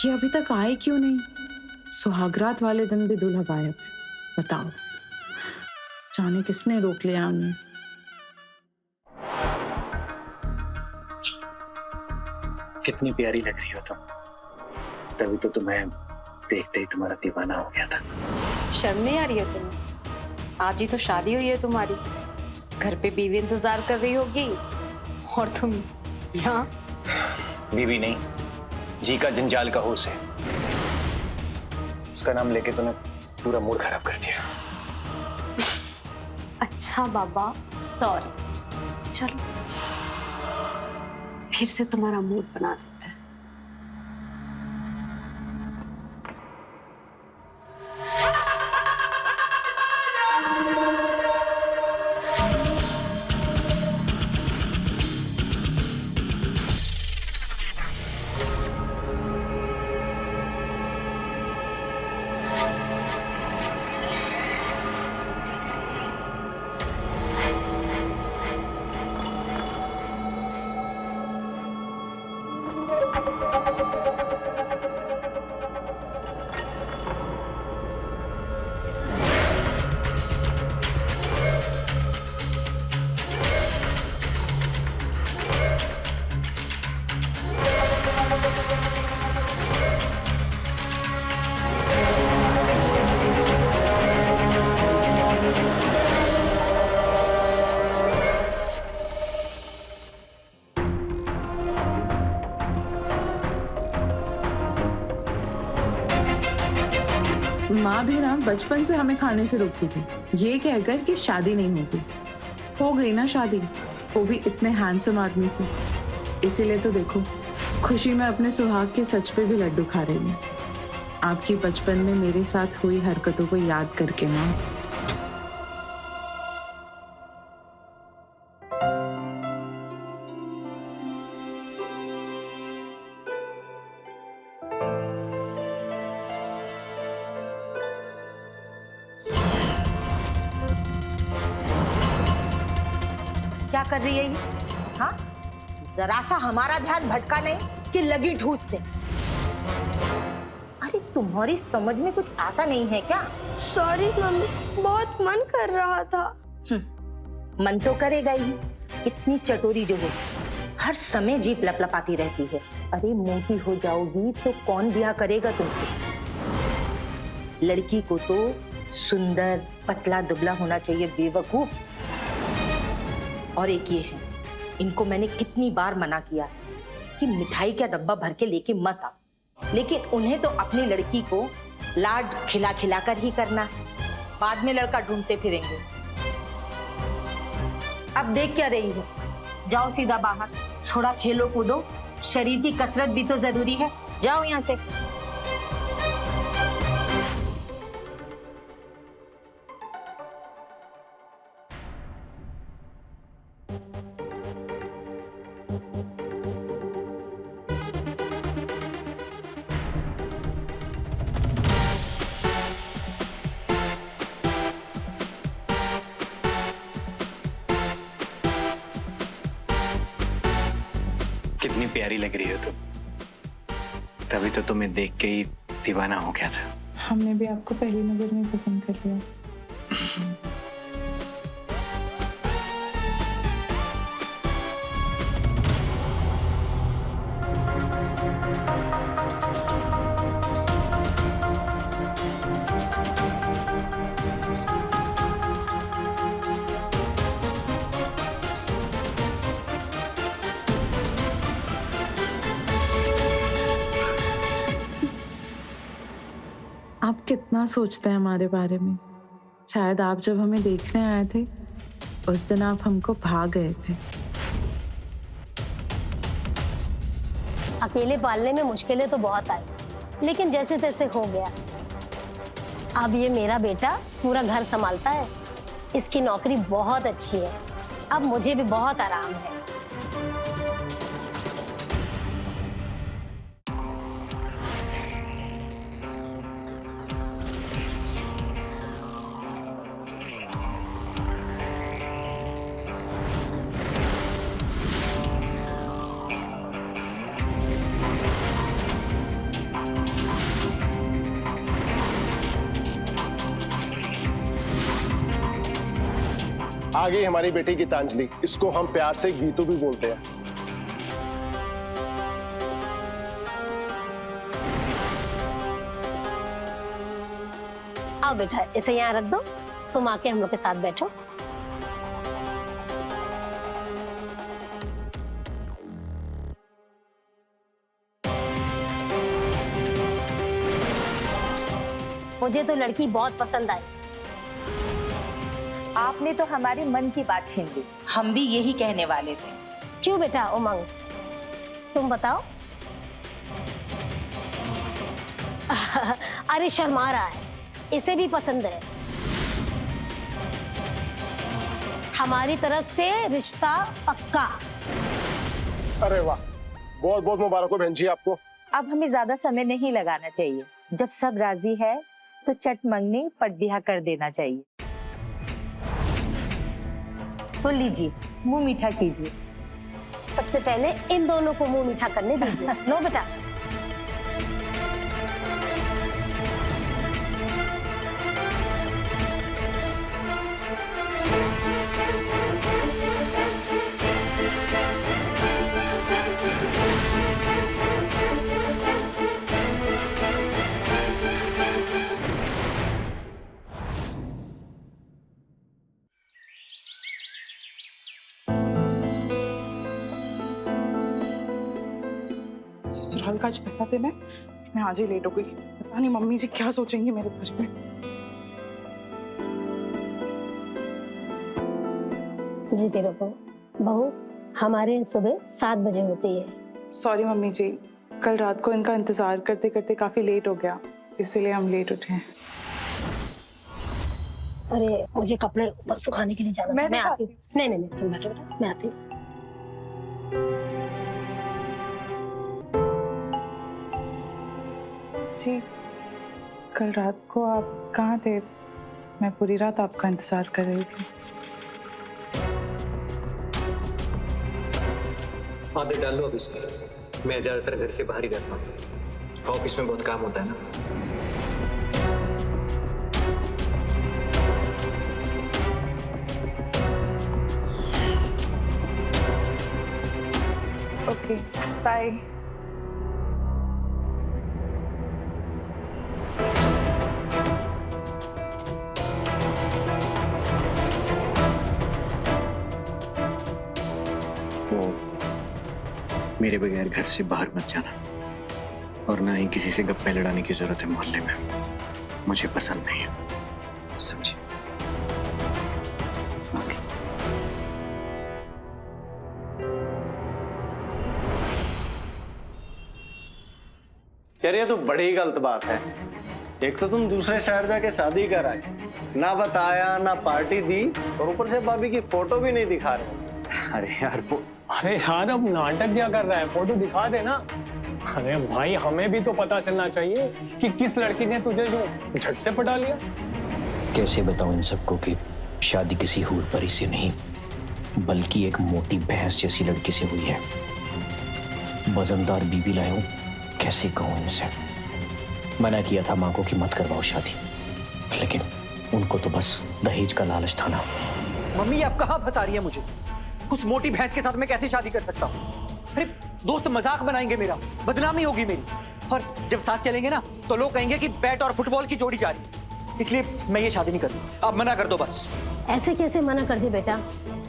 ये अभी तक आए क्यों नहीं? सुहागरात वाले दिन भी दूल्हा गायब है। बताओ, जाने किसने रोक लिया हमें? कितनी प्यारी लग रही हो तुम, तभी तो तुम्हें देखते ही तुम्हारा दीवाना हो गया था। शर्म नहीं आ रही है तुम्हें? आज ही तो शादी हुई है तुम्हारी, घर पे बीवी इंतजार कर रही होगी और तुम यहाँ। बीवी नहीं, जी का जंजाल का होश है। उसका नाम लेके तूने पूरा मूड खराब कर दिया। अच्छा बाबा, सॉरी। चलो फिर से तुम्हारा मूड बना देते हैं। माँ भी ना बचपन से हमें खाने से रोकती थी, ये कहकर कि शादी नहीं होगी। हो गई ना शादी, वो भी इतने हैंडसम आदमी से। इसीलिए तो देखो, खुशी में अपने सुहाग के सच पे भी लड्डू खा रही हूँ, आपकी बचपन में मेरे साथ हुई हरकतों को याद करके। माँ, क्या कर रही है ये? हाँ, जरा सा हमारा ध्यान भटका नहीं कि लगी ठूसते। अरे तुम्हारी समझ में कुछ आता नहीं है क्या? सॉरी मम्मी, बहुत मन कर रहा था। मन तो करेगा ही, इतनी चटोरी जो हो, हर समय जीप लपलपाती रहती है। अरे मोटी हो जाओगी तो कौन ब्याह करेगा तुमसे? लड़की को तो सुंदर पतला दुबला होना चाहिए, बेवकूफ। और एक ये है, इनको मैंने कितनी बार मना किया कि मिठाई का डब्बा भर के लेके मत आओ, लेकिन उन्हें तो अपनी लड़की को लाड खिला खिला कर ही करना है। बाद में लड़का ढूंढते फिरेंगे। अब देख क्या रही हो? जाओ सीधा बाहर, थोड़ा खेलो कूदो, शरीर की कसरत भी तो जरूरी है। जाओ यहाँ से। कितनी प्यारी लग रही हो तुम, तभी तो तुम्हें देख के ही दीवाना हो गया था। हमने भी आपको पहली नजर में पसंद कर लिया। आप कितना सोचते हैं हमारे बारे में। शायद आप जब हमें देखने आए थे, उस दिन आप हमको भाग गए थे। अकेले पालने में मुश्किलें तो बहुत आई, लेकिन जैसे तैसे हो गया। अब ये मेरा बेटा पूरा घर संभालता है। इसकी नौकरी बहुत अच्छी है। अब मुझे भी बहुत आराम है। आ गई हमारी बेटी गीतांजलि, इसको हम प्यार से गीतू भी बोलते हैं। आओ बेटा, इसे यहाँ रख दो, तुम आके हम लोग के साथ बैठो। मुझे तो लड़की बहुत पसंद आई। आपने तो हमारे मन की बात छीन ली, हम भी यही कहने वाले थे। क्यों बेटा उमंग, तुम बताओ। अरे शर्मा रहा है, इसे भी पसंद है। हमारी तरफ से रिश्ता पक्का। अरे वाह, बहुत बहुत मुबारक हो बहन जी आपको। अब हमें ज्यादा समय नहीं लगाना चाहिए, जब सब राजी है तो चट मंगनी पट बिहा कर देना चाहिए। तो लीजिए, मुंह मीठा कीजिए। सबसे पहले इन दोनों को मुंह मीठा करने दीजिए। लो बेटा। ससुराल का आज पता देना है, मैं आज ही लेट हो गई। पता नहीं मम्मी जी क्या सोचेंगी मेरे बारे में। जीते रहो बहू, हमारे यहाँ सुबह 7 बजे होती है। सॉरी मम्मी जी, कल रात को इनका इंतजार करते करते काफी लेट हो गया, इसीलिए हम लेट उठे हैं। अरे मुझे कपड़े ऊपर सुखाने के लिए जाना मैं था। मैं आती दिखाती हूँ। नहीं, तुम बैठो बेटा, मैं आती हूँ। जी, कल रात को आप कहाँ थे? मैं पूरी रात आपका इंतजार कर रही थी। आदत डाल लो अब इसकी। मैं ज्यादातर घर से बाहर ही रहता हूँ, ऑफिस में बहुत काम होता है ना। Okay, bye. मेरे बगैर घर से बाहर मत जाना, और ना ही किसी से गप्पे लड़ाने की जरूरत है मोहल्ले में। मुझे पसंद नहीं है, समझी? यार ये तो बड़ी गलत बात है। एक तो तुम दूसरे शहर जाके शादी कर आए, ना बताया ना पार्टी दी, और ऊपर से भाभी की फोटो भी नहीं दिखा रहे। अरे यार अब नाटक क्या कर रहा है, फोटो दिखा दे ना। अरे भाई हमें भी तो पता चलना चाहिए कि किस लड़की ने तुझे जो झट से पटा लिया। कैसे बताऊं इन सबको कि शादी किसी हूर परी से नहीं बल्कि एक मोटी भैंस जैसी लड़की से हुई है। वजनदार बीबी लाया हूं, कैसे कहूं इनसे। मना किया था मां को कि मत करवाओ शादी, लेकिन उनको तो बस दहेज का लालच था ना। मम्मी आप कहाँ फंसा रही है मुझे? उस मोटी भैंस के साथ मैं कैसे शादी कर सकता हूँ? अरे दोस्त मजाक बनाएंगे, मेरा बदनामी होगी मेरी, और जब साथ चलेंगे ना तो लोग कहेंगे कि बैट और फुटबॉल की जोड़ी जा रही है। इसलिए मैं ये शादी नहीं करूँ। आप मना कर दो बस। ऐसे कैसे मना कर दे बेटा,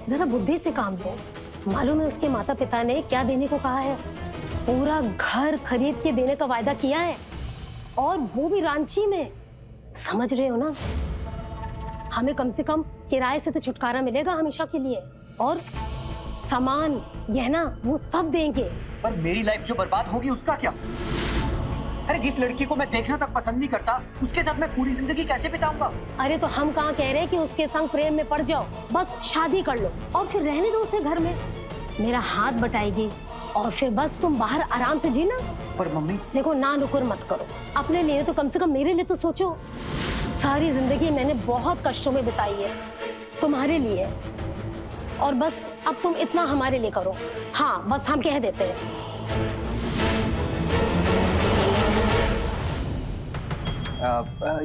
जरा बुद्धि से काम लो। मालूम है उसके माता पिता ने क्या देने को कहा है? पूरा घर खरीद के देने का वायदा किया है, और वो भी रांची में। समझ रहे हो ना? हमें कम से कम किराए से तो छुटकारा मिलेगा हमेशा के लिए, और सामान गहना वो सब देंगे। पर मेरी लाइफ जो बर्बाद होगी उसका क्या? अरे जिस लड़की को मैं देखना तक पसंद नहीं करता, उसके साथ मैं पूरी जिंदगी कैसे बिताऊंगा? अरे तो हम कहाँ कह रहे हैं कि उसके संग प्रेम में पड़ जाओ, बस शादी कर लो और फिर रहने दो उसे घर में। मेरा हाथ बटाएगी और फिर बस तुम बाहर आराम से जीना। पर मम्मी देखो, ना नुकुर मत करो। अपने लिए तो कम से कम मेरे लिए तो सोचो। सारी जिंदगी मैंने बहुत कष्टों में बिताई है तुम्हारे लिए, और बस अब तुम इतना हमारे लिए करो। हाँ, बस हम कह देते हैं।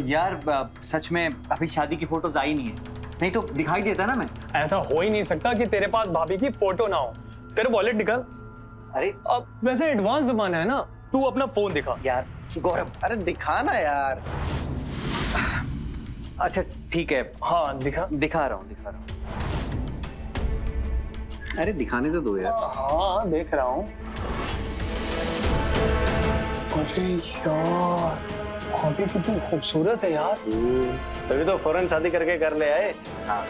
यार सच में अभी शादी की फोटोज आई नहीं है, नहीं तो दिखाई देता ना मैं। ऐसा हो ही नहीं सकता कि तेरे पास भाभी की फोटो ना हो। तेरे वॉलेट निकाल। अरे अब वैसे एडवांस जमाना है ना, तू अपना फोन दिखा। यार गौरव, अरे दिखा ना यार। अच्छा ठीक है, हाँ दिखा। दिखा रहा हूँ। अरे दिखाने तो दो यार। हाँ देख रहा हूँ। अरे यार, भाभी कितनी खूबसूरत है यार। तभी तो फौरन शादी करके कर ले आए। हाँ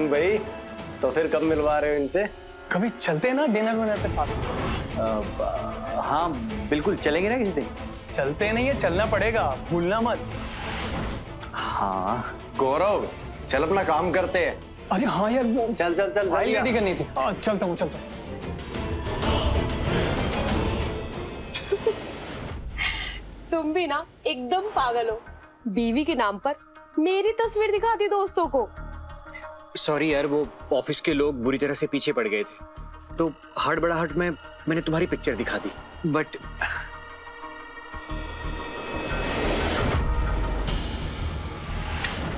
भाई, तो फिर कब मिलवा रहे हो इनसे? कभी चलते हैं ना डिनर विनर पे साथ में। हाँ बिल्कुल चलेंगे ना किसी दिन। चलते नहीं है, चलना पड़ेगा, भूलना मत। हाँ गौरव, चल अपना काम करते हैं। अरे हाँ यार, वो चल चल चल फाइल जल्दी आ। रेडी करनी थी। चलता हूँ। तुम भी ना एकदम पागल हो। बीवी के नाम पर मेरी तस्वीर दिखाती दोस्तों को। सॉरी यार, वो ऑफिस के लोग बुरी तरह से पीछे पड़ गए थे, तो हड़बड़ाहट में मैंने तुम्हारी पिक्चर दिखा दी। बट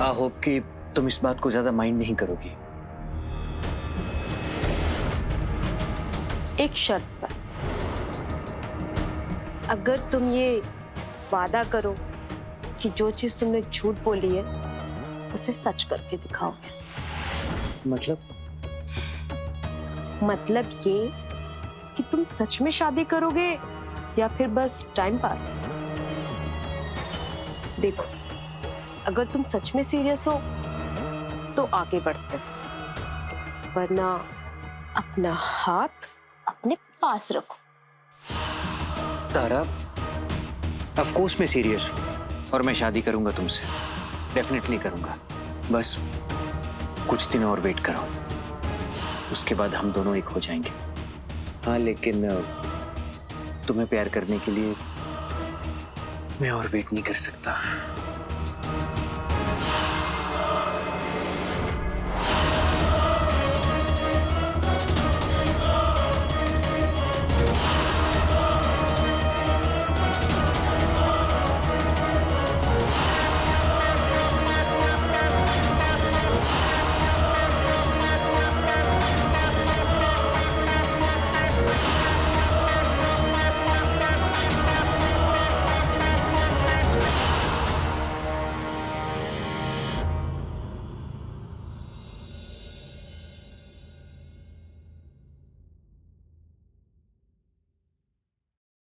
आई होप कि तुम इस बात को ज्यादा माइंड नहीं करोगी। एक शर्त पर, अगर तुम ये वादा करो कि जो चीज तुमने झूठ बोली है उसे सच करके दिखाओगे। मतलब ये कि तुम सच में शादी करोगे या फिर बस टाइम पास। देखो, अगर तुम सच में सीरियस हो तो आगे बढ़ते, वरना अपना हाथ अपने पास रखो। तारा, ऑफ कोर्स मैं सीरियस हूँ और मैं शादी करूंगा तुमसे, डेफिनेटली करूंगा। बस कुछ दिन और वेट करो, उसके बाद हम दोनों एक हो जाएंगे। हाँ, लेकिन तुम्हें प्यार करने के लिए मैं और वेट नहीं कर सकता।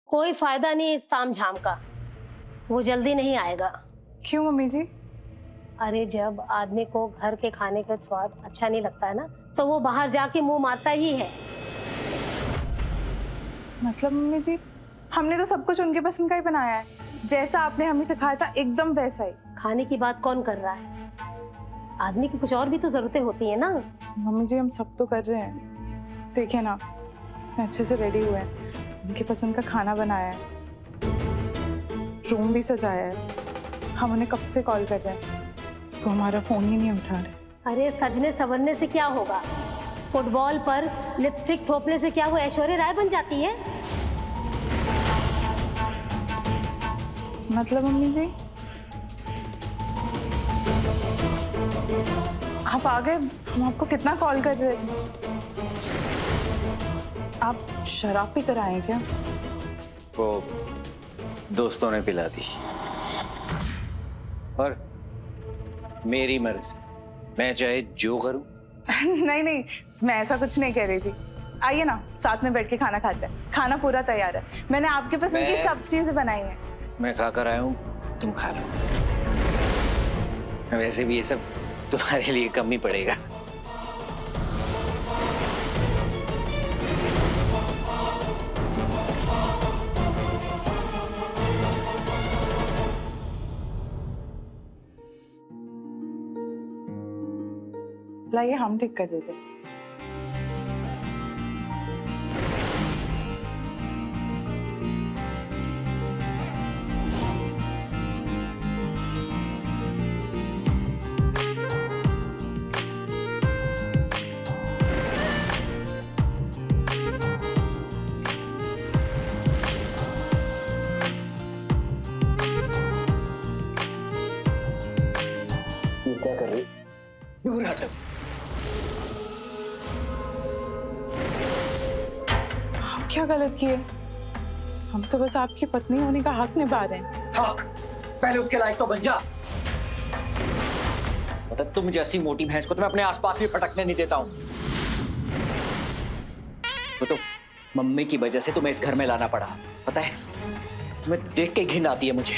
कोई फायदा नहीं इस ताम झाम का, वो जल्दी नहीं आएगा। क्यों मम्मी जी? अरे जब आदमी को घर के खाने का स्वाद अच्छा नहीं लगता है ना, तो वो बाहर जाके मुंह मारता ही है। मतलब मम्मी जी, हमने तो सब कुछ उनके पसंद का ही बनाया है, जैसा आपने हमें सिखाया था एकदम वैसा ही। खाने की बात कौन कर रहा है? आदमी की कुछ और भी तो जरूरतें होती है ना। मम्मी जी, हम सब तो कर रहे हैं, देखिए ना, इतने अच्छे से रेडी हुए हैं, उनके पसंद का खाना बनाया है, रूम भी सजाया है। हम उन्हें कब से कॉल कर रहे हैं, वो हमारा फोन ही नहीं उठा रहे। अरे सजने संवरने से क्या होगा? फुटबॉल पर लिपस्टिक थोपने से क्या वो ऐश्वर्या राय बन जाती है? मतलब मम्मी जी, आप आ गए, हम आपको कितना कॉल कर रहे थे। आप शराब पी कर आए क्या? वो दोस्तों ने पिला दी, और मेरी मर्जी, मैं चाहे जो करूं। नहीं नहीं, मैं ऐसा कुछ नहीं कह रही थी। आइए ना, साथ में बैठ के खाना खाते हैं, खाना पूरा तैयार है, मैंने आपके पसंद की सब चीजें बनाई हैं। मैं खाकर आया हूं, तुम खा लो। वैसे भी ये सब तुम्हारे लिए कम ही पड़ेगा। लाइए हम ठीक कर देते हैं। दूर हटो। आप क्या गलत किए? हम तो बस आपकी पत्नी होने का हक निभा रहे हैं। हक? पहले उसके लायक तो बन जा। मतलब तुम जैसी मोटी भैंस को तो मैं अपने आसपास भी पटकने नहीं देता हूं। वो तो मम्मी की वजह से तुम्हें इस घर में लाना पड़ा, पता है? तुम्हें देख के घिन आती है मुझे।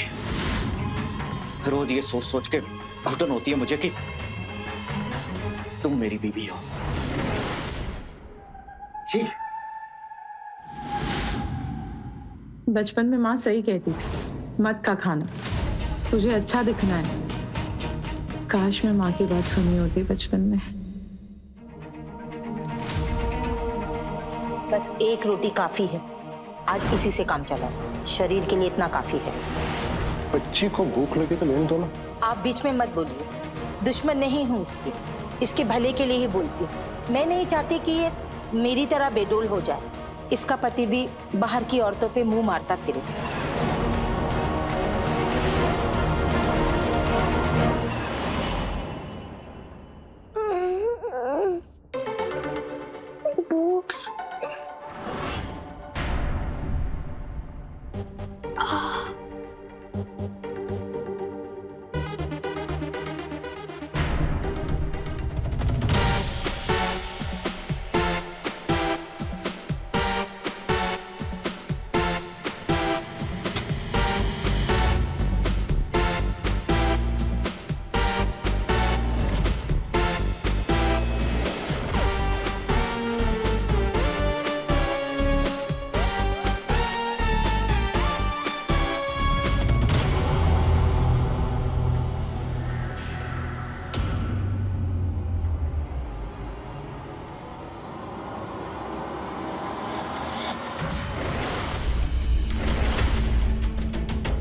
रोज ये सोच सोच के घुटन होती है मुझे कि तुम मेरी बीवी हो। जी। बचपन में माँ सही कहती थी, मत का खाना, तुझे अच्छा दिखना है। काश मैं माँ की बात सुनी होती बचपन में। बस एक रोटी काफी है, आज इसी से काम चला। शरीर के लिए इतना काफी है। बच्ची को भूख लगी तो लेने दो ना। आप बीच में मत बोलिए, दुश्मन नहीं हूँ इसकी, इसके भले के लिए ही बोलती हूँ। मैं नहीं चाहती कि ये मेरी तरह बेडोल हो जाए। इसका पति भी बाहर की औरतों पे मुंह मारता फिरे।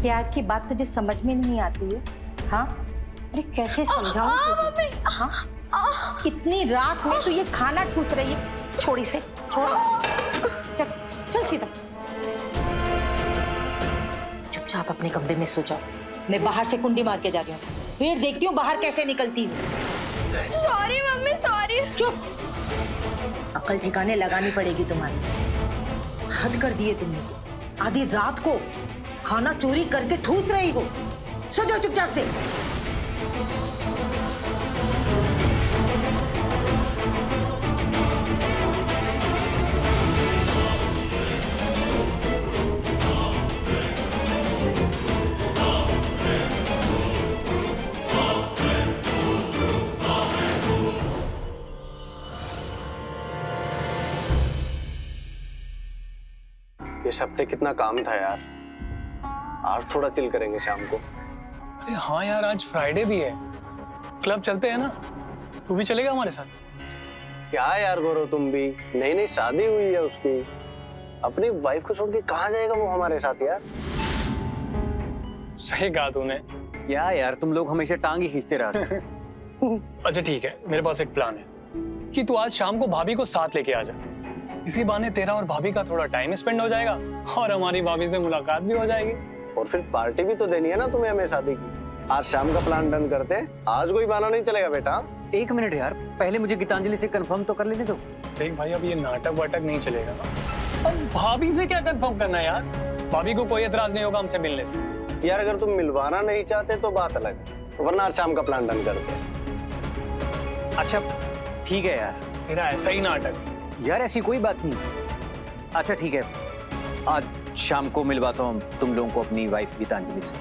प्यार की बात तुझे समझ में नहीं आती है? हाँ, अरे कैसे समझाऊं तुझे? हाँ? इतनी रात में तू ये खाना ठूस रही है। छोड़ इसे, छोड़। चल चल सीधा। चुपचाप अपने कमरे में सो जाओ। मैं बाहर से कुंडी मार के जा रही हूँ, फिर देखती हूँ बाहर कैसे निकलती हूँ। Sorry mummy, sorry. चुप, अकल ठिकाने लगानी पड़ेगी तुम्हारी। हद कर दिए तुमने। आधी रात को खाना चोरी करके ठूस रही हो। सो जाओ चुपचाप से। इस हफ्ते कितना काम था यार। आज थोड़ा चिल करेंगे शाम को। अरे हाँ यार, आज फ्राइडे भी है, क्लब चलते हैं ना? तू भी चलेगा हमारे साथ? क्या यार गौरव, तुम भी नई नई शादी हुई है उसकी, अपनी वाइफ को छोड़ के कहाँ जाएगा वो हमारे साथ यार? सही कहा तूने। क्या यार, तुम लोग हमेशा टांग ही खींचते रहते हो। अच्छा ठीक है, मेरे पास एक प्लान है कि तू आज शाम को भाभी को साथ लेके आ जा। इसी बहाने तेरा और भाभी का थोड़ा टाइम स्पेंड हो जाएगा और हमारी भाभी से मुलाकात भी हो जाएगी। और फिर पार्टी भी तो देनी है ना तुम्हें हमें शादी की। आज शाम का प्लान डन करते हैं। आज कोई बहाना नहीं चलेगा बेटा। एक मिनट यार, पहले मुझे गीतांजलि से कंफर्म तो कर लेने दो। देख भाई, अब ये नाटक वाटक नहीं चलेगा। अब भाभी से क्या कंफर्म करना है यार? भाभी को कोई एतराज नहीं होगा हमसे मिलने से। यार अगर तुम मिलवाना नहीं चाहते तो बात अलग है, वरना आज शाम का प्लान डन करते हैं। अच्छा ठीक है यार। तेरा ऐसा ही नाटक। यार ऐसी कोई बात नहीं। अच्छा ठीक है, आज शाम को मिलवाता हूँ तुम लोगों को अपनी वाइफ गीतांजलि से।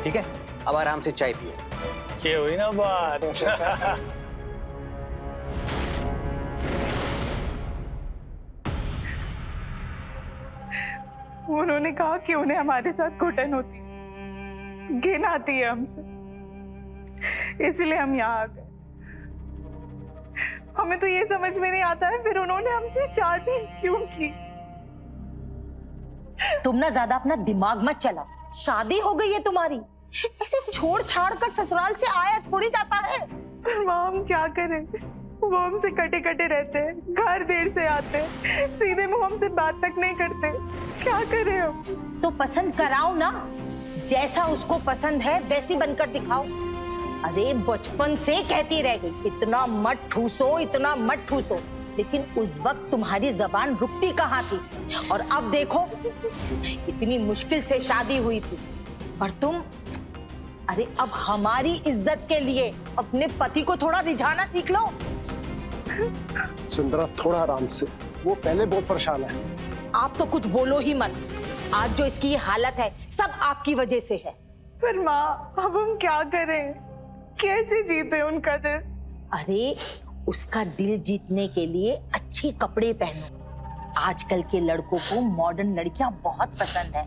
ठीक है, अब आराम से चाय पिए। ये हुई ना बात। उन्होंने कहा कि उन्हें हमारे साथ घुटन होती है, घिन आती है हमसे, इसलिए हम यहाँ आ गए। हमें तो ये समझ में नहीं आता है फिर उन्होंने हमसे शादी क्यों की। तुम ना ज्यादा अपना दिमाग मत चला। शादी हो गई है तुम्हारी, ऐसे छोड़ छाड़ कर ससुराल से आया थोड़ी जाता है। पर माँ हम क्या करें, वो हमसे कटे कटे रहते हैं, घर देर से आते हैं, सीधे मुंह हमसे बात तक नहीं करते। क्या करें हम? तो पसंद कराओ ना, जैसा उसको पसंद है वैसी बनकर दिखाओ। अरे बचपन से कहती रह गई इतना मत ठूसो, इतना मत ठूसो, लेकिन उस वक्त तुम्हारी जबान रुकती कहाँ थी। और अब देखो, इतनी मुश्किल से शादी हुई थी और तुम, अरे अब हमारी इज्जत के लिए अपने पति को थोड़ा रिझाना सीख लो। सुंदरा थोड़ा आराम से, वो पहले बहुत परेशान है। आप तो कुछ बोलो ही मत। आज जो इसकी ये हालत है सब आपकी वजह से है। पर माँ, अब हम क्या करें? कैसे जीते उनका दिल? अरे उसका दिल जीतने के लिए अच्छे कपड़े पहनो। आजकल के लड़कों को मॉडर्न लड़कियां बहुत पसंद है।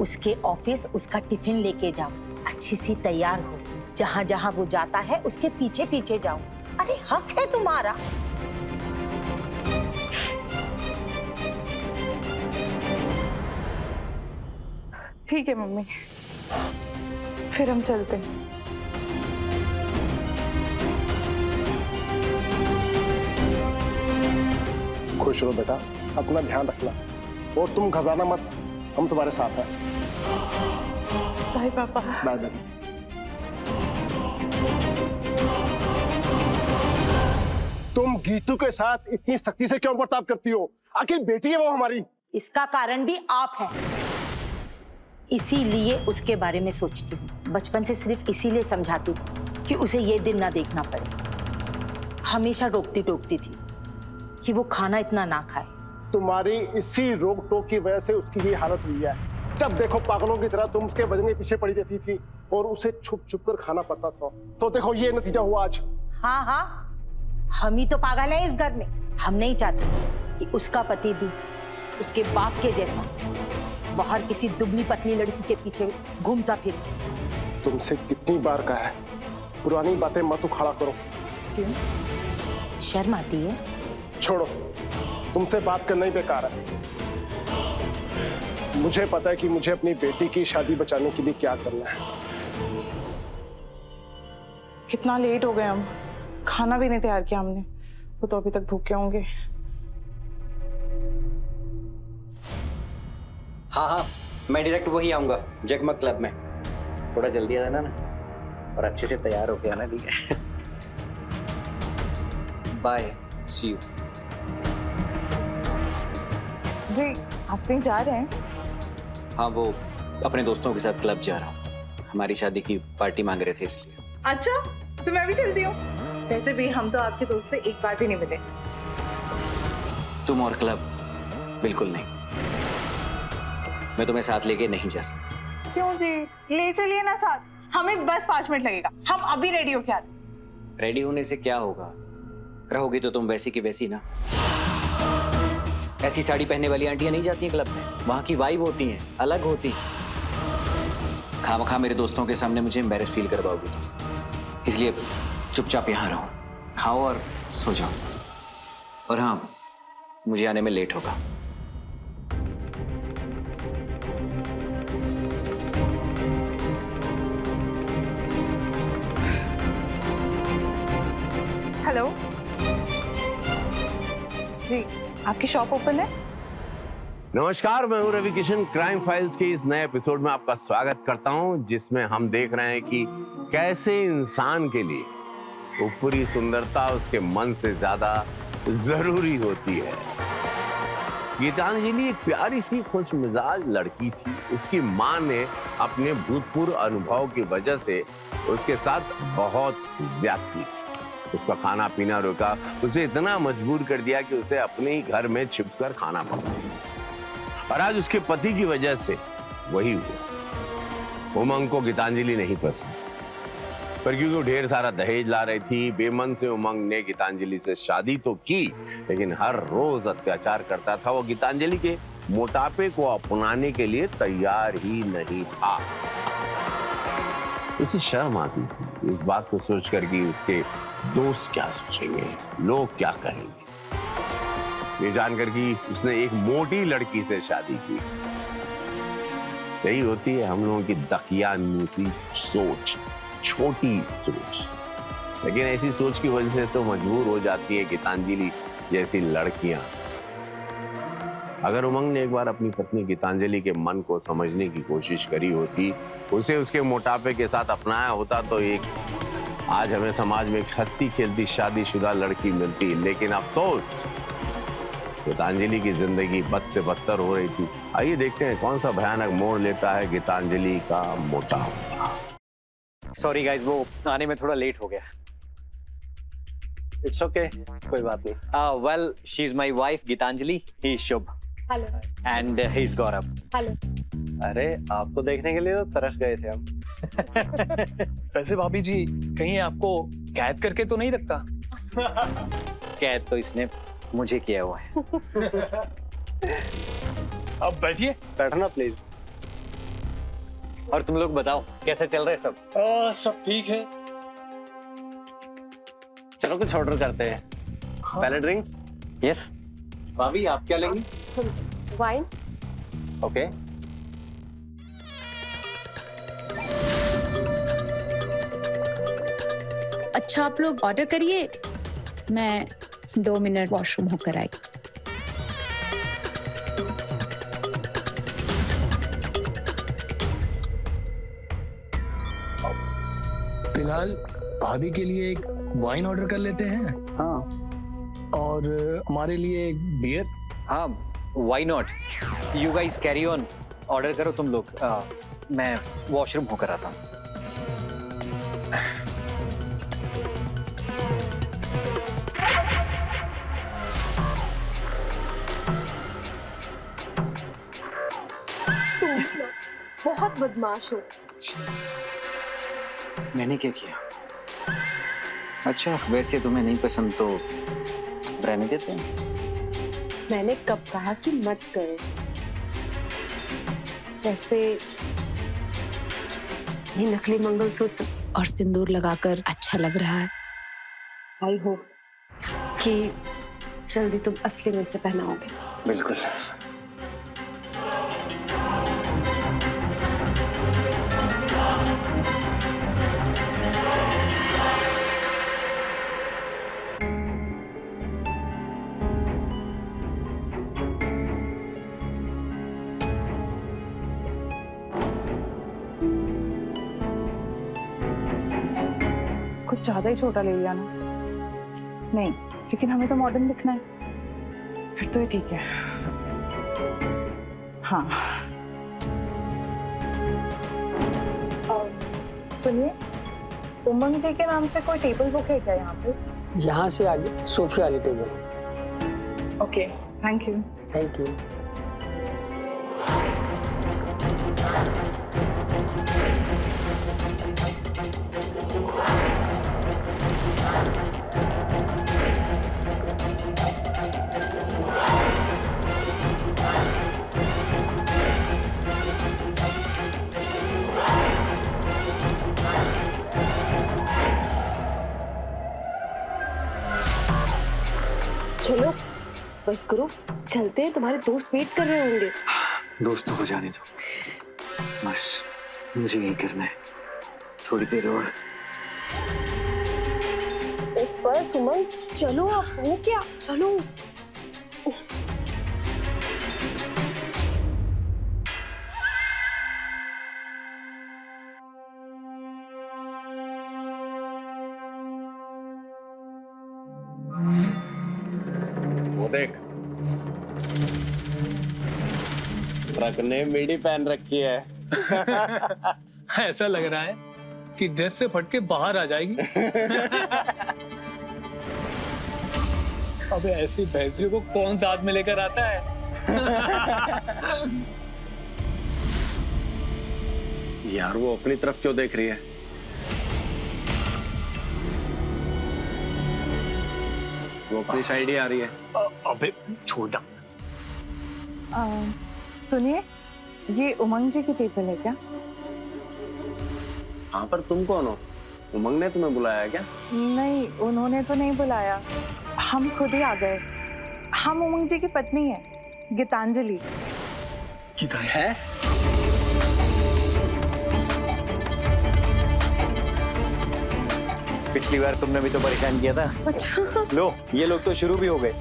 उसके ऑफिस उसका टिफिन लेके जाओ, अच्छी सी तैयार हो, जहां जहां वो जाता है उसके पीछे पीछे जाओ। अरे हक है तुम्हारा। ठीक है मम्मी, फिर हम चलते हैं। खुश रहो बेटा, अपना ध्यान रखना और तुम घबराना मत, हम तुम्हारे साथ हैं। बाय पापा। Bye bye. तुम गीतू के साथ इतनी सख्ती से क्यों बर्ताव करती हो? आखिर बेटी है वो हमारी। इसका कारण भी आप हैं। इसीलिए उसके बारे में सोचती हूँ। बचपन से सिर्फ इसीलिए समझाती थी कि उसे ये दिन ना देखना पड़े। हमेशा रोकती टोकती थी कि वो खाना इतना ना खाए। तुम्हारी इसी रोक टोक की वजह से उसकी ये हालत हुई है। जब देखो पागलों की तरह तुम उसके वजन के पीछे पड़ी रहती थी और उसे छुप छुप कर खाना पड़ता था। तो देखो ये नतीजा हुआ आज। हाँ हाँ, हम ही तो पागल हैं इस घर में। हम नहीं चाहते कि उसका पति भी उसके बाप के जैसा बाहर किसी दुबली पतली लड़की के पीछे घूमता फिरे। तुमसे कितनी बार कहा है, पुरानी बातें मत उखाड़ा करो। क्यों? शर्म आती है? छोड़ो, तुमसे बात करना ही बेकार है। मुझे पता है कि मुझे अपनी बेटी की शादी बचाने के लिए क्या करना है। कितना लेट हो गए हम, खाना भी नहीं तैयार किया हमने। वो तो अभी तक भूखे होंगे। हाँ हाँ, मैं डायरेक्ट वही आऊंगा जगमग क्लब में। थोड़ा जल्दी आ जाना ना, और अच्छे से तैयार होके आना, ठीक है? Bye, C you. जी, आप कहीं जा रहे हैं? हाँ, वो अपने दोस्तों के साथ क्लब जा रहा हूँ। हमारी शादी की पार्टी मांग रहे थे इसलिए। अच्छा, तो मैं भी चलती हूँ। वैसे भी हम तो आपके दोस्त से एक बार भी नहीं मिले। तुम और क्लब? बिल्कुल नहीं, मैं तुम्हें साथ लेके नहीं जा सकता। क्यों जी? ले चलिए ना साथ, हमें बस 5 मिनट लगेगा। हम अभी रेडी होके आते। रेडी होने से क्या होगा? रहोगी तो तुम वैसी की वैसी ना। ऐसी साड़ी पहनने वाली आंटियां नहीं जाती हैं क्लब में। वहां की वाइब होती है, अलग होती। खामखा मेरे दोस्तों के सामने मुझे एम्बैरेस फील करवाओगी तुम। इसलिए चुपचाप यहाँ रहो, खाओ और सो जाओ। और हाँ, मुझे आने में लेट होगा। हेलो जी, आपकी शॉप ओपन है? नमस्कार, मैं हूं रवि किशन। क्राइम फाइल्स के इस नए एपिसोड में आपका स्वागत करता हूं, जिसमें हम देख रहे हैं कि कैसे इंसान के लिए ऊपरी सुंदरता उसके मन से ज्यादा जरूरी होती है। गीतांजलि एक प्यारी सी खुश मिजाज लड़की थी। उसकी माँ ने अपने भूतपूर्व अनुभव की वजह से उसके साथ बहुत ज्यादती, उसका खाना पीना रोका, उसे इतना मजबूर कर दिया कि उसे अपने ही घर में छिपकर खाना पड़ा। और आज उसके पति की वजह से वही हुआ। उमंग को गीतांजलि नहीं पसंद, पर क्योंकि वो ढेर सारा दहेज ला रही थी, बेमन से उमंग ने गीतांजलि से शादी तो की, लेकिन हर रोज अत्याचार करता था। वो गीतांजलि के मोटापे को अपनाने के लिए तैयार ही नहीं था। उसे शर्म आती थी इस बात को सोचकर कि उसके दोस्त क्या सोचेंगे, लोग क्या कहेंगे। ये जानकर कि उसने एक मोटी लड़की से शादी की। यही होती है हम लोगों की दकियानूसी सोच, छोटी सोच। लेकिन ऐसी सोच की वजह से तो मजबूर हो जाती है गीतांजलि जैसी लड़कियां। अगर उमंग ने एक बार अपनी पत्नी गीतांजलि के मन को समझने की कोशिश करी होती, उसे उसके मोटापे के साथ अपनाया होता, तो एक आज हमें समाज में एक हंसती खेलती शादीशुदा लड़की मिलती। लेकिन अफसोस, गीतांजलि की जिंदगी बद से बदतर हो रही थी। आइए देखते हैं कौन सा भयानक मोड़ लेता है गीतांजलि का मोटापा। सॉरी गाइस, वो आने में थोड़ा लेट हो गया। इट्स ओके, कोई बात नहीं। Well, she is my wife Gitanjali, he is Shubh hello and he is Gaurav. Hello. अरे आपको देखने के लिए तो तरस गए थे हम। वैसे भाभी जी, कहीं आपको कैद करके तो नहीं रखता? कैद तो इसने मुझे किया हुआ है। अब बैठिए। बैठना प्लीज। और तुम लोग बताओ, कैसे चल रहे सब? सब ठीक है। चलो कुछ ऑर्डर करते हैं। पहले ड्रिंक। यस। भाभी आप क्या लेंगी? वाइन। ओके। अच्छा, आप लोग ऑर्डर करिए, मैं 2 मिनट वॉशरूम होकर आई। फिलहाल भाभी के लिए एक वाइन ऑर्डर कर लेते हैं। हाँ। और हमारे लिए एक बियर। हाँ, why not. You guys carry on, order करो तुम लोग। मैं वॉशरूम होकर आता हूँ। बहुत बदमाश हो। मैंने क्या किया? अच्छा, वैसे तुम्हें नहीं पसंद तो रहने देते हैं। मैंने कब कहा कि मत करो? वैसे ये नकली मंगलसूत्र और सिंदूर लगाकर अच्छा लग रहा है। आई होप कि जल्दी तुम असली में से पहनाओगे। बिल्कुल। कुछ ज्यादा ही छोटा ले लिया ना? नहीं, लेकिन हमें तो मॉडर्न दिखना है। फिर तो ये ठीक है। हाँ। सुनिए, उमंग जी के नाम से कोई टेबल बुक है क्या यहाँ पे? यहाँ से आगे सोफे वाली table. Okay, thank you. Thank you. चलो बस करो, चलते हैं, तुम्हारे दोस्त वेट कर रहे होंगे। दोस्तों को जाने दो, बस मुझे यही करना है। थोड़ी देर और। बस उमंग, चलो आप, हो क्या? चलो। वो देख, ट्रक ने मिडी पहन रखी है। ऐसा लग रहा है कि ड्रेस से फट के बाहर आ जाएगी। अबे ऐसी भैंसियों को कौन साथ में लेकर आता है? यार वो अपनी तरफ क्यों देख रही है? वो अपनी साइड ही आ रही है। अबे छोटा। सुनिए, ये उमंग जी की टेबल है क्या? हाँ, पर तुम कौन हो? उमंग ने तुम्हें बुलाया क्या? नहीं, उन्होंने तो नहीं बुलाया, हम खुद ही आ गए। हम उमंग जी की पत्नी है, गीतांजलि। है? पिछली बार तुमने भी तो परेशान किया था। अच्छा। लो, ये लोग तो शुरू भी हो गए।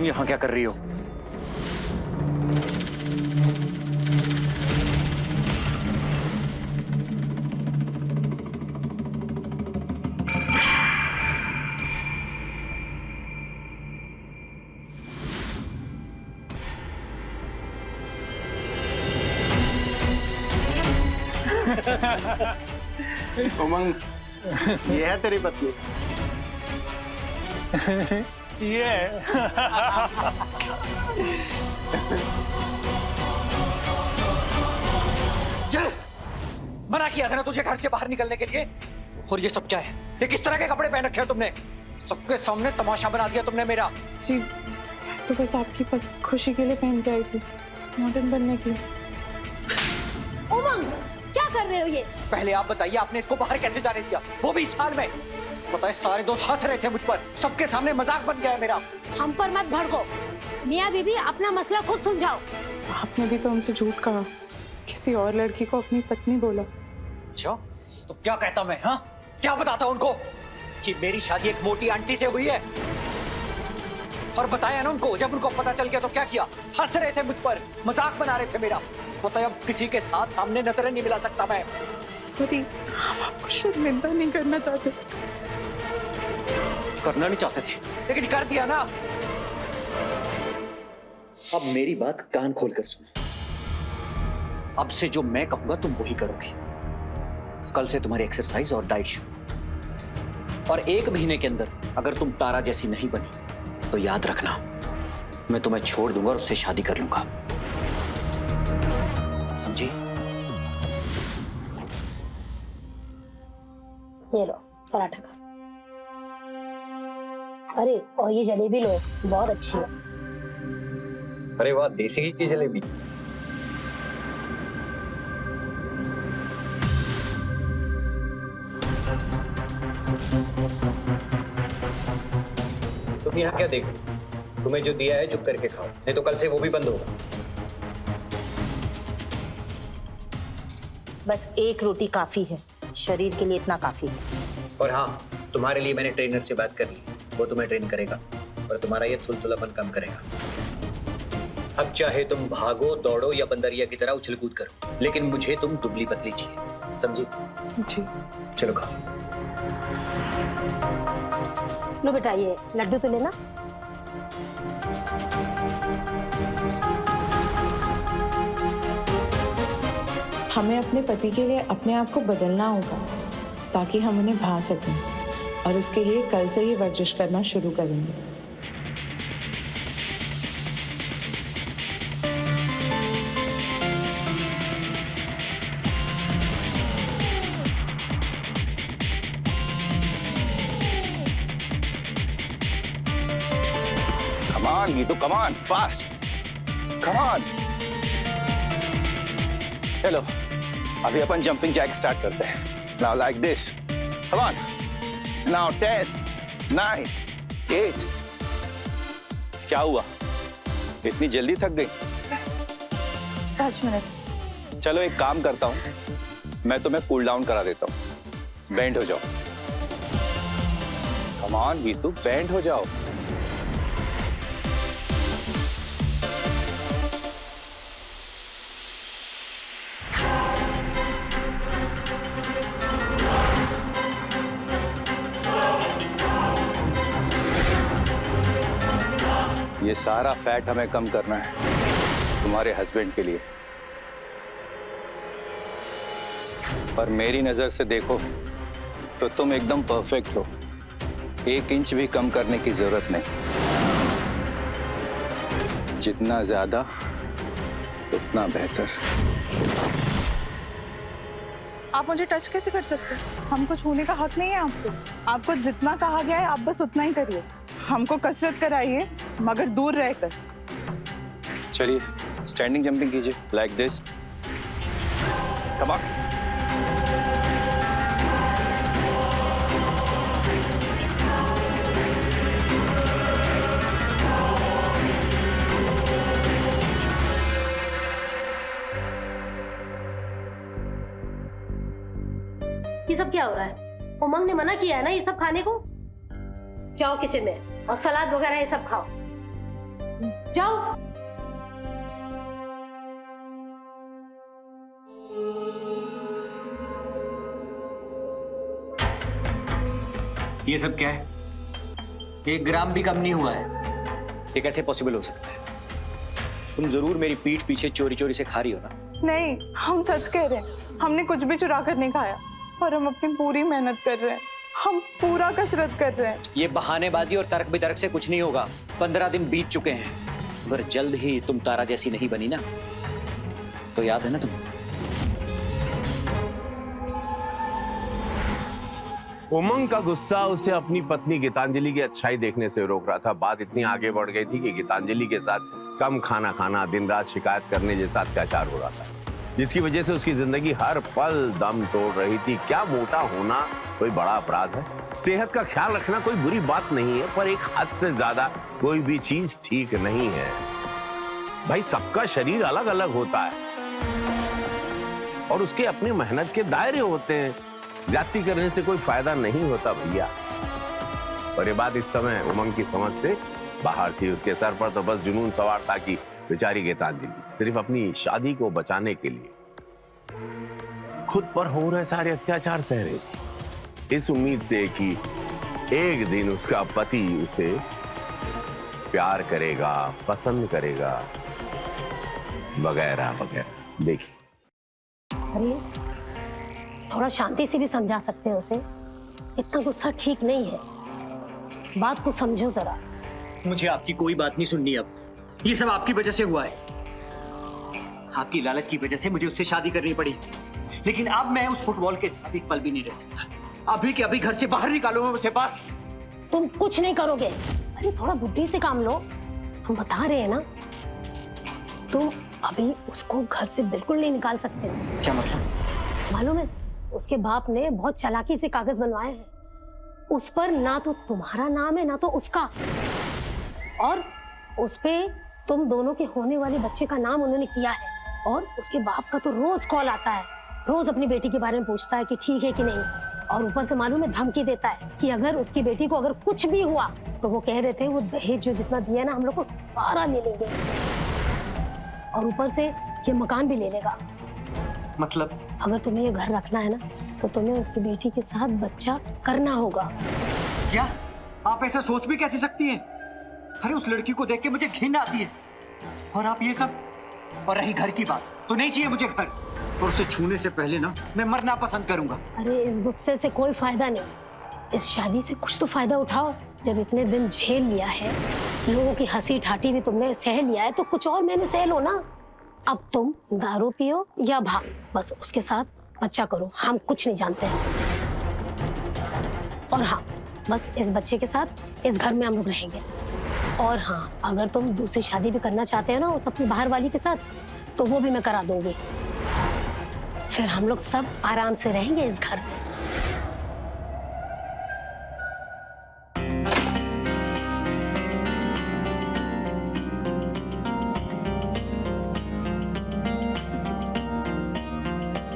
तुम यहाँ क्या कर रही हो? उमंग, ये है तेरी पत्नी। ये चल, मना किया था ना तुझे घर से बाहर निकलने के लिए। और ये सब क्या है? ये किस तरह के कपड़े पहन रखे हो तुमने? सबके सामने तमाशा बना दिया तुमने मेरा। जी, तो बस आपकी बस खुशी के लिए पहन के आई थी, मॉडर्न बनने के लिए। उमंग, क्या कर रहे हो ये? पहले आप बताइए, आपने इसको बाहर कैसे जाने दिया, वो भी इस हाल में? पता है सारे दोस्त हंस रहे थे मुझ पर, सबके सामने मजाक बन गया है मेरा। हम पर मत भड़को। मियाँ बीबी, अपना मसला खुद सुलझाओ। आपने भी तो हमसे झूठ कहा, किसी और लड़की को अपनी पत्नी बोला। अच्छा, तो क्या कहता मैं? हाँ, क्या बताता उनको कि मेरी शादी एक मोटी आंटी से हुई है? और बताया ना उनको, जब उनको पता चल गया तो क्या किया? हंस रहे थे मुझ पर, मजाक बना रहे थे मेरा। पता है अब किसी के साथ सामने नजरें नहीं मिला सकता मैं। सॉरी, हम आपको शर्मिंदा नहीं करना चाहते। करना नहीं चाहते थे, लेकिन कर दिया ना। अब मेरी बात कान खोलकर सुनो। अब से जो मैं कहूंगा तुम वही करोगे। कल से तुम्हारी एक्सरसाइज और डाइट शुरू। और 1 महीने के अंदर अगर तुम तारा जैसी नहीं बनी तो याद रखना, मैं तुम्हें छोड़ दूंगा और उससे शादी कर लूंगा। समझी? ये लो पराठा खा। अरे और ये जलेबी लो, बहुत अच्छी है। अरे वाह, देसी घी की जलेबी। तुम यहाँ क्या देख रहे हो? तुम्हें जो दिया है चुप करके खाओ, नहीं तो कल से वो भी बंद होगा। बस एक रोटी काफी है, शरीर के लिए इतना काफी है। और हाँ, तुम्हारे लिए मैंने ट्रेनर से बात कर ली, वो तुम्हें ट्रेन करेगा और तुम्हारा ये थुलथुलापन कम करेगा। अब चाहे तुम भागो, दौड़ो या बंदरिया की तरह उछल कूद करो, लेकिन मुझे तुम दुबली पतली चाहिए, समझी? जी। चलो खाओ। लो बेटा, ये लड्डू तो लेना। हमें अपने पति के लिए अपने आप को बदलना होगा ताकि हम उन्हें भा सकें, और उसके लिए कल से ही वर्जिश करना शुरू करेंगे। Come on, Geetu, come on, fast. Come on. चलो, अभी अपन जंपिंग जैक स्टार्ट करते हैं। Now like this. Come on. Now 10, 9, 8. क्या हुआ? इतनी जल्दी थक गई? 5 मिनट। चलो एक काम करता हूँ, मैं तुम्हें कूल डाउन करा देता हूँ। बेंड हो जाओ। Come on, Geetu, बेंड हो जाओ। ये सारा फैट हमें कम करना है तुम्हारे हस्बैंड के लिए। पर मेरी नजर से देखो तो तुम एकदम परफेक्ट हो, 1 इंच भी कम करने की जरूरत नहीं। जितना ज्यादा उतना बेहतर। आप मुझे टच कैसे कर सकते हैं? हमको छूने का हक नहीं है आपको। आपको जितना कहा गया है आप बस उतना ही करिए। हमको कसरत कराइए मगर दूर रहकर। चलिए स्टैंडिंग जंपिंग कीजिए, लाइक दिस। Come on. ये सब क्या हो रहा है? उमंग ने मना किया है ना ये सब खाने को। जाओ किचन में और सलाद वगैरह ये सब खाओ। जाओ। ये सब क्या है? 1 ग्राम भी कम नहीं हुआ है। ये कैसे पॉसिबल हो सकता है? तुम जरूर मेरी पीठ पीछे चोरी चोरी से खा रही हो ना? नहीं, हम सच कह रहे हैं, हमने कुछ भी चुरा कर नहीं खाया और हम अपनी पूरी मेहनत कर रहे हैं, हम पूरा कसरत कर रहे हैं। ये बहानेबाजी और तर्क बितर्क से कुछ नहीं होगा। 15 दिन बीत चुके हैं। अगर जल्द ही तुम तारा जैसी नहीं बनी ना, तो याद है ना तुम? उमंग का गुस्सा उसे अपनी पत्नी गीतांजलि की अच्छाई देखने से रोक रहा था। बात इतनी आगे बढ़ गई थी कि गीतांजलि के साथ कम खाना खाना, दिन रात शिकायत करने जैसा अत्याचार हो रहा था, जिसकी वजह से उसकी जिंदगी हर पल दम तोड़ रही थी। क्या मोटा होना कोई बड़ा अपराध है? सेहत का ख्याल रखना कोई बुरी बात नहीं है, पर एक हद से ज्यादा कोई भी चीज ठीक नहीं है। भाई, सबका शरीर अलग अलग होता है और उसके अपनी मेहनत के दायरे होते हैं। जाति करने से कोई फायदा नहीं होता भैया। और ये बात इस समय उमंग की समझ से बाहर थी। उसके सर पर तो बस जुनून सवार था कि बेचारी गीतांजलि सिर्फ अपनी शादी को बचाने के लिए खुद पर हो रहे सारे अत्याचार सह रही थी, इस उम्मीद से कि एक दिन उसका पति उसे प्यार करेगा, पसंद करेगा, वगैरह वगैरह। देखिए, अरे थोड़ा शांति से भी समझा सकते हैं उसे। इतना गुस्सा ठीक नहीं है, बात को समझो जरा। मुझे आपकी कोई बात नहीं सुननी अब। ये सब आपकी वजह से हुआ है। आपकी लालच की वजह से मुझे उससे शादी करनी पड़ी, लेकिन अब मैं उस फुटबॉल के साथ एक पल भी नहीं रह सकता। अभी के अभी घर से बाहर निकालो उसे बस। तुम कुछ नहीं करोगे। अरे थोड़ा बुद्धि से काम लो, हम बता रहे हैं ना। तुम अभी उसको घर से बिल्कुल नहीं निकाल सकते। क्या मतलब? मालूम है, उसके बाप ने बहुत चालाकी से कागज बनवाए हैं। उस पर ना तो तुम्हारा नाम है ना तो उसका, और उस पे तुम दोनों के होने वाले बच्चे का नाम उन्होंने किया है। और उसके बाप का तो रोज कॉल आता है, रोज अपनी बेटी के बारे में पूछता है कि ठीक है कि नहीं। और ऊपर से मालूम है धमकी देता है कि अगर उसकी बेटी को अगर कुछ भी हुआ तो वो कह रहे थे वो दहेज जो जितना दिया ना हम लोग को सारा ले लेंगे, और ऊपर से ये मकान भी ले लेगा। मतलब अगर तुम्हें ये घर रखना है ना तो तुम्हें उसकी बेटी के साथ बच्चा करना होगा। क्या आप ऐसा सोच भी कैसे सकती हैं? अरे उस लड़की को देख के मुझे घिन आती है, और आप ये सब। और रही घर की बात, तो नहीं चाहिए मुझे घर, और उसे छूने से पहले ना मैं मरना पसंद करूंगा। अरे इस गुस्से से कोई फायदा नहीं, इस शादी से कुछ तो फायदा उठाओ। जब इतने दिन झेल लिया है, लोगों की हंसी ठाठी भी तुमने सह लिया है, तो कुछ और मैंने सह लो ना। अब तुम दारू पियो या भाग, बस उसके साथ बच्चा करो, हम कुछ नहीं जानते हैं। और हाँ, बस इस बच्चे के साथ इस घर में हम लोग रहेंगे। और हाँ, अगर तुम दूसरी शादी भी करना चाहते हो ना उस अपनी बाहर वाली के साथ, तो वो भी मैं करा दूंगी। फिर हम लोग सब आराम से रहेंगे इस घर में।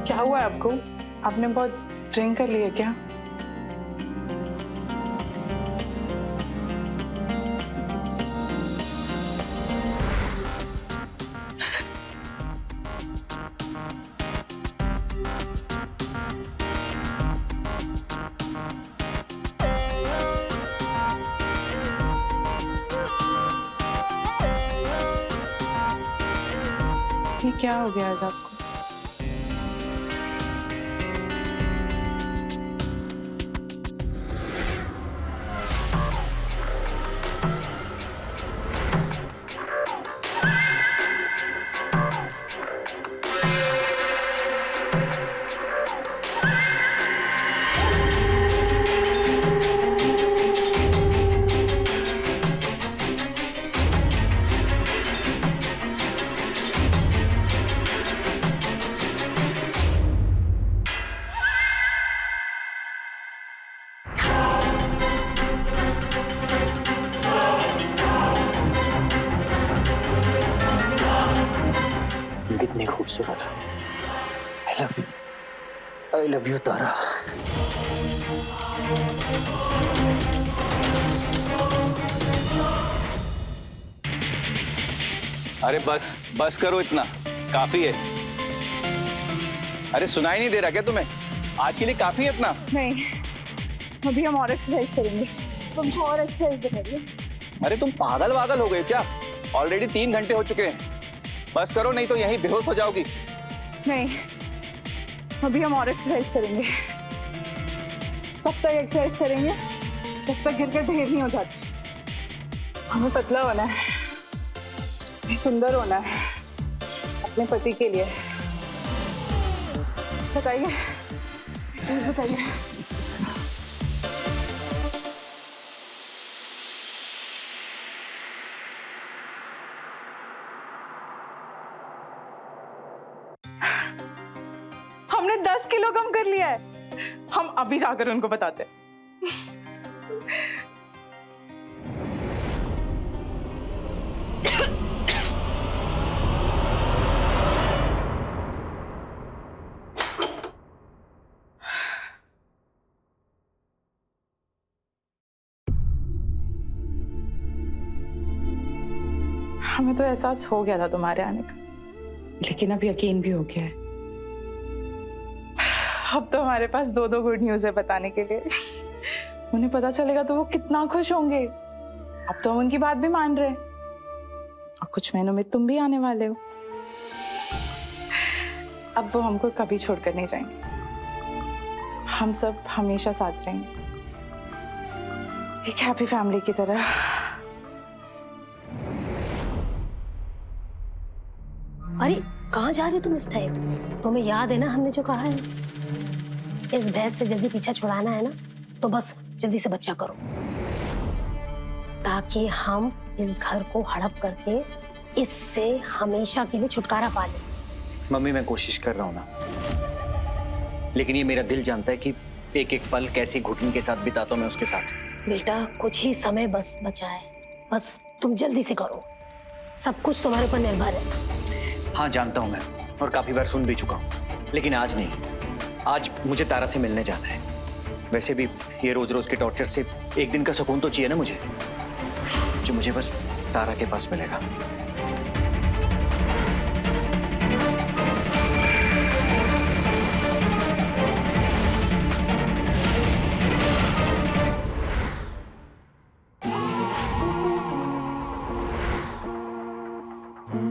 क्या हुआ है आपको? आपने बहुत ड्रिंक कर लिया क्या? ये क्या हो गया आज आपको? कितनी खूबसूरत। आई लव यू तारा। अरे बस बस करो, इतना काफी है। अरे सुनाई नहीं दे रहा क्या तुम्हें? आज के लिए काफी है इतना। नहीं, अभी हम और एक्सरसाइज करेंगे, तुमको और एक्सरसाइज करेंगे। अरे तुम पागल वागल हो गए क्या? ऑलरेडी 3 घंटे हो चुके हैं। बस करो, नहीं तो यहीं बेहोश हो जाओगी। नहीं, अभी हम और एक्सरसाइज करेंगे। तब तक एक्सरसाइज करेंगे जब तक गिरकर ढेर नहीं हो जाती। हमें पतला होना है, सुंदर होना है अपने पति के लिए। बताइए, चीज बताइए। हमने 10 किलो कम कर लिया है। हम अभी जाकर उनको बताते हैं। हमें तो एहसास हो गया था तुम्हारे आने का, लेकिन अब यकीन भी हो गया है। अब तो हमारे पास 2 गुड न्यूज है बताने के लिए। उन्हें पता चलेगा तो वो कितना खुश होंगे। अब तो हम उनकी बात भी मान रहे हैं, और कुछ महीनों में तुम भी आने वाले हो। अब वो हमको कभी छोड़कर नहीं जाएंगे। हम सब हमेशा साथ रहेंगे, एक हैप्पी फैमिली की तरह। अरे कहाँ जा रही हो तुम इस टाइम? तुम्हें याद है ना हमने जो कहा है, इस भैंस से जल्दी पीछा छुड़ाना है ना, तो बस जल्दी से बच्चा करो, ताकि हम इस घर को हड़प करके इससे हमेशा के लिए छुटकारा पा लें। मम्मी मैं कोशिश कर रहा हूँ ना, लेकिन ये मेरा दिल जानता है कि एक एक पल कैसी घुटन के साथ बिताता हूँ मैं उसके साथ। बेटा कुछ ही समय बस बचा है, बस तुम जल्दी से करो, सब कुछ तुम्हारे ऊपर निर्भर है। हाँ जानता हूँ मैं, और काफी बार सुन भी चुका हूँ, लेकिन आज नहीं। आज मुझे तारा से मिलने जाना है। वैसे भी ये रोज रोज के टॉर्चर से एक दिन का सुकून तो चाहिए ना मुझे, जो मुझे बस तारा के पास मिलेगा।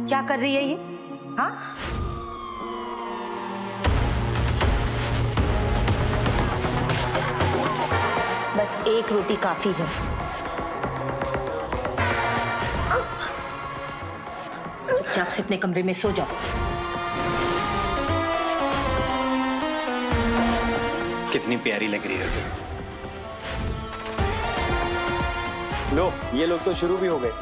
क्या कर रही है ये? हाँ, बस एक रोटी काफी है। चुपचाप से अपने कमरे में सो जाओ। कितनी प्यारी लग रही है तुम। लो ये लोग तो शुरू भी हो गए।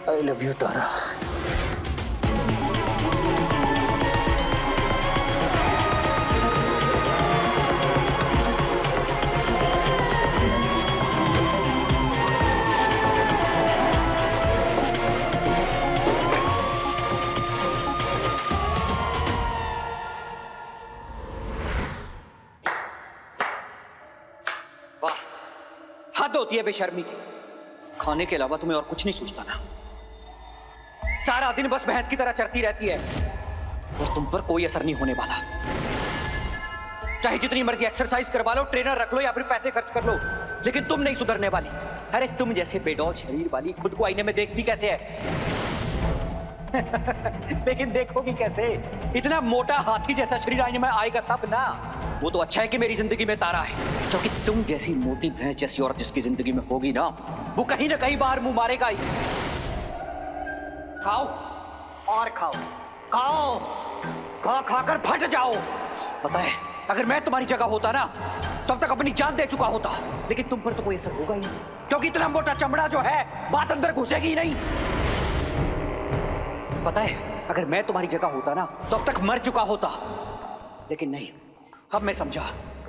I love you, तारा। वाह, हद होती है बेशर्मी की। खाने के अलावा तुम्हें और कुछ नहीं सूझता ना? सारा दिन बस भैंस की तरह चरती रहती है, और तुम पर कोई असर नहीं होने वाला। चाहे जितनी मर्जी एक्सरसाइज करवा लो, ट्रेनर रख लो या फिर पैसे खर्च कर लो, लेकिन तुम नहीं सुधरने वाली। अरे तुम जैसे बेडौल शरीर वाली खुद को आईने में देखती कैसे है? लेकिन देखोगी कैसे? इतना मोटा हाथी जैसा शरीर आईने में आएगा तब ना। वो तो अच्छा है कि मेरी जिंदगी में तारा है, क्योंकि तुम जैसी मोटी भैंस जैसी औरत जिसकी जिंदगी में होगी ना, वो कहीं ना कहीं बाहर मुंह मारेगा ही। खाओ और खाओ, खाओ, खा खाकर फट जाओ। पता है, अगर मैं तुम्हारी जगह होता ना, तब तक अपनी जान दे चुका होता, लेकिन तुम पर तो कोई असर होगा ही नहीं, क्योंकि इतना मोटा चमड़ा जो है बात अंदर घुसेगी ही नहीं। पता है, अगर मैं तुम्हारी जगह होता ना, तब तक मर चुका होता, लेकिन नहीं। अब मैं समझा,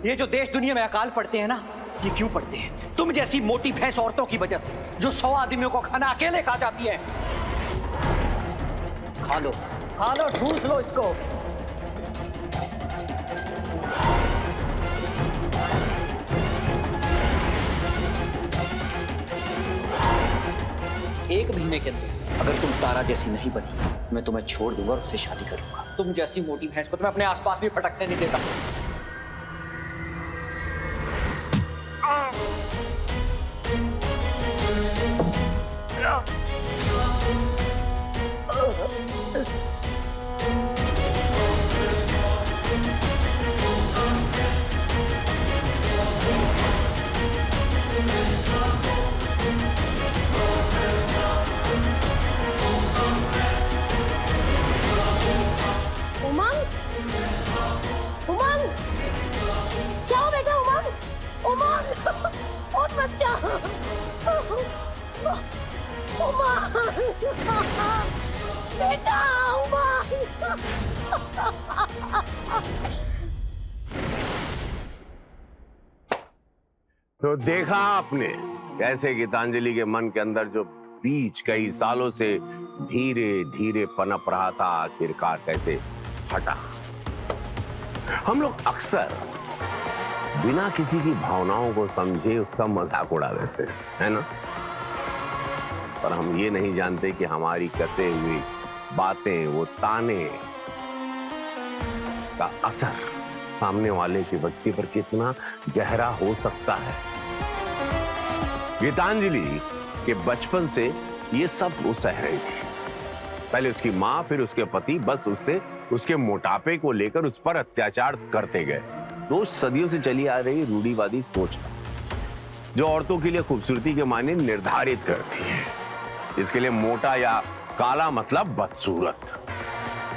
ये जो देश दुनिया में अकाल पड़ते हैं ना, ये क्यों पड़ते हैं? तुम जैसी मोटी भैंस औरतों की वजह से, जो 100 आदमियों को खाना अकेले खा जाती है। खा लो, ठूस लो इसको। एक महीने के अंदर अगर तुम तारा जैसी नहीं बनी, मैं तुम्हें छोड़ दूंगा और उससे शादी करूंगा। तुम जैसी मोटी भैंस को तो मैं अपने आसपास भी फटकने नहीं देता। उमंग, उमंग, क्या हो बेटा? उमंग, उमंग, उठ बच्चा, उमंग, बेटा, उमंग। तो देखा आपने कैसे गीतांजलि के मन के अंदर जो बीज कई सालों से धीरे धीरे पनप रहा था, आखिरकार कैसे हटा। हम लोग अक्सर बिना किसी की भावनाओं को समझे उसका मजाक उड़ा देते हैं, है ना? पर हम ये नहीं जानते कि हमारी कते हुई बातें, वो ताने का असर सामने वाले के व्यक्ति पर कितना गहरा हो सकता है। गीतांजलि के बचपन से ये सब वो सह रही थी। पहले उसकी माँ, फिर उसके पति बस उससे उसके मोटापे को लेकर उस पर अत्याचार करते गए। 2 सदियों से चली आ रही रूढ़िवादी सोच जो औरतों के लिए खूबसूरती के मायने निर्धारित करती है। इसके लिए मोटा या काला मतलब बदसूरत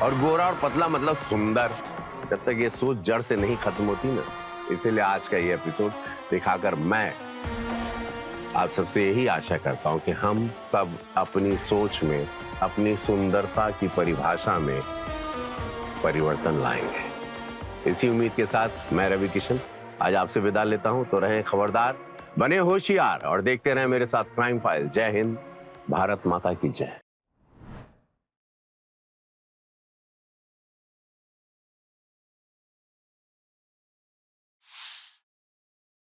और गोरा और पतला मतलब सुंदर। जब तक ये सोच जड़ से नहीं खत्म होती ना, इसीलिए आज का ये एपिसोड दिखाकर मैं आप सबसे यही आशा करता हूं कि हम सब अपनी सोच में, अपनी सुंदरता की परिभाषा में परिवर्तन लाएंगे। इसी उम्मीद के साथ मैं रवि किशन आज आपसे विदा लेता हूं। तो रहें खबरदार, बने होशियार और देखते रहें मेरे साथ क्राइम फाइल। जय हिंद, भारत माता की जय।